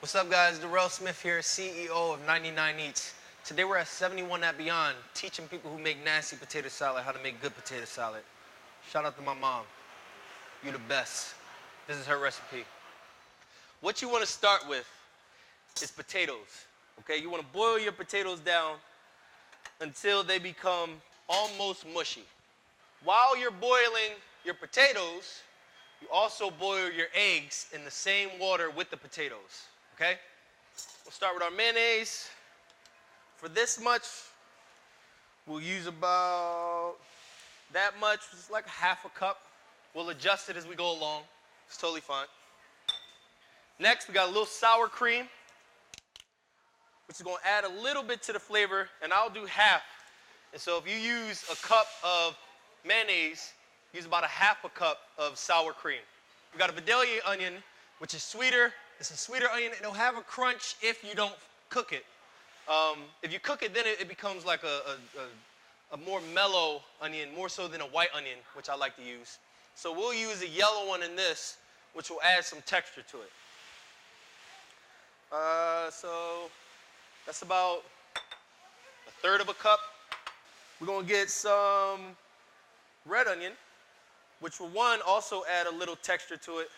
What's up, guys? Darrell Smith here, CEO of 99 Eats. Today we're at 71 at Beyond, teaching people who make nasty potato salad how to make good potato salad. Shout out to my mom. You're the best. This is her recipe. What you want to start with is potatoes, okay? You want to boil your potatoes down until they become almost mushy. While you're boiling your potatoes, you also boil your eggs in the same water with the potatoes, okay? We'll start with our mayonnaise. For this much, we'll use about that much, just like half a cup. We'll adjust it as we go along. It's totally fine. Next, we got a little sour cream, which is going to add a little bit to the flavor, and I'll do half. And so if you use a cup of mayonnaise, use about a half a cup of sour cream. We got a Vidalia onion, which is sweeter. It's a sweeter onion. It'll have a crunch if you don't cook it. If you cook it, then it becomes like a more mellow onion, more so than a white onion, which I like to use. So we'll use a yellow one in this, which will add some texture to it. So that's about a third of a cup. We're going to get some red onion, which will, one, also add a little texture to it.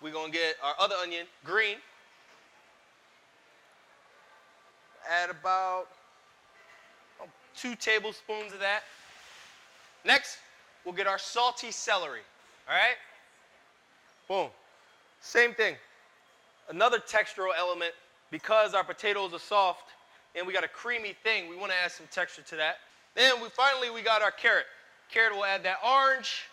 We're going to get our other onion, green. Add about 2 tablespoons of that. Next, we'll get our salty celery, all right? Boom. Same thing. Another textural element, because our potatoes are soft and we got a creamy thing, we want to add some texture to that. Then finally we got our carrot. Carrot will add that orange,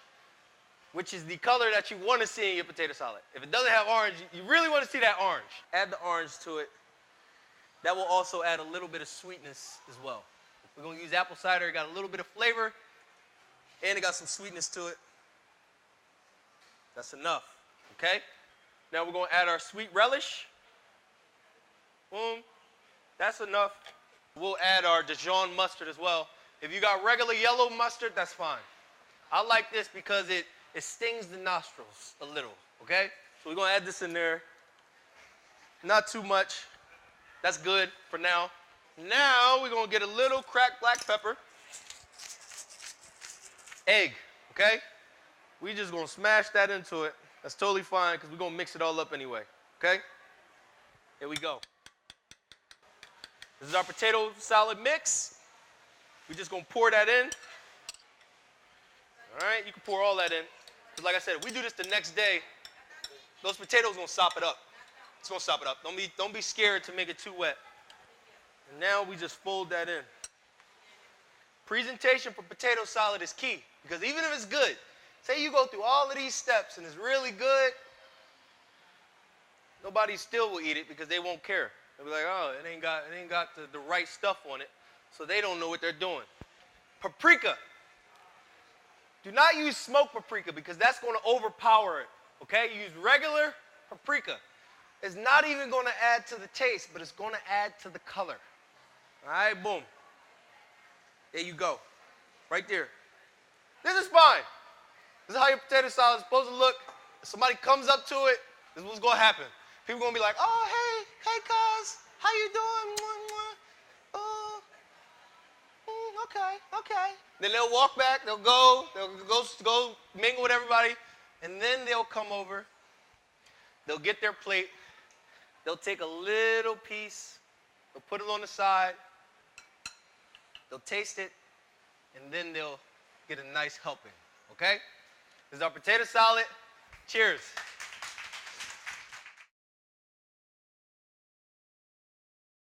which is the color that you want to see in your potato salad. If it doesn't have orange, you really want to see that orange. Add the orange to it. That will also add a little bit of sweetness as well. We're going to use apple cider. It got a little bit of flavor, and it got some sweetness to it. That's enough, okay? Now we're going to add our sweet relish. Boom. That's enough. We'll add our Dijon mustard as well. If you got regular yellow mustard, that's fine. I like this because it stings the nostrils a little, okay? So we're going to add this in there. Not too much. That's good for now. Now we're going to get a little cracked black pepper. Egg, okay? We just going to smash that into it. That's totally fine because we're going to mix it all up anyway, okay? Here we go. This is our potato salad mix. We're just going to pour that in. All right, you can pour all that in. Because like I said, if we do this the next day, those potatoes are going to sop it up. It's going to sop it up. Don't be scared to make it too wet. And now we just fold that in. Presentation for potato salad is key. Because even if it's good, say you go through all of these steps and it's really good, nobody still will eat it because they won't care. They'll be like, oh, it ain't got the right stuff on it. So they don't know what they're doing. Paprika. Do not use smoked paprika because that's going to overpower it, okay? Use regular paprika. It's not even going to add to the taste, but it's going to add to the color. All right, boom. There you go. Right there. This is fine. This is how your potato salad is supposed to look. If somebody comes up to it, this is what's going to happen. People are going to be like, oh, hey, cuz, how you doing? Okay. Then they'll walk back, they'll go mingle with everybody, and then they'll come over, they'll get their plate, they'll take a little piece, they'll put it on the side, they'll taste it, and then they'll get a nice helping, okay? This is our potato salad. Cheers.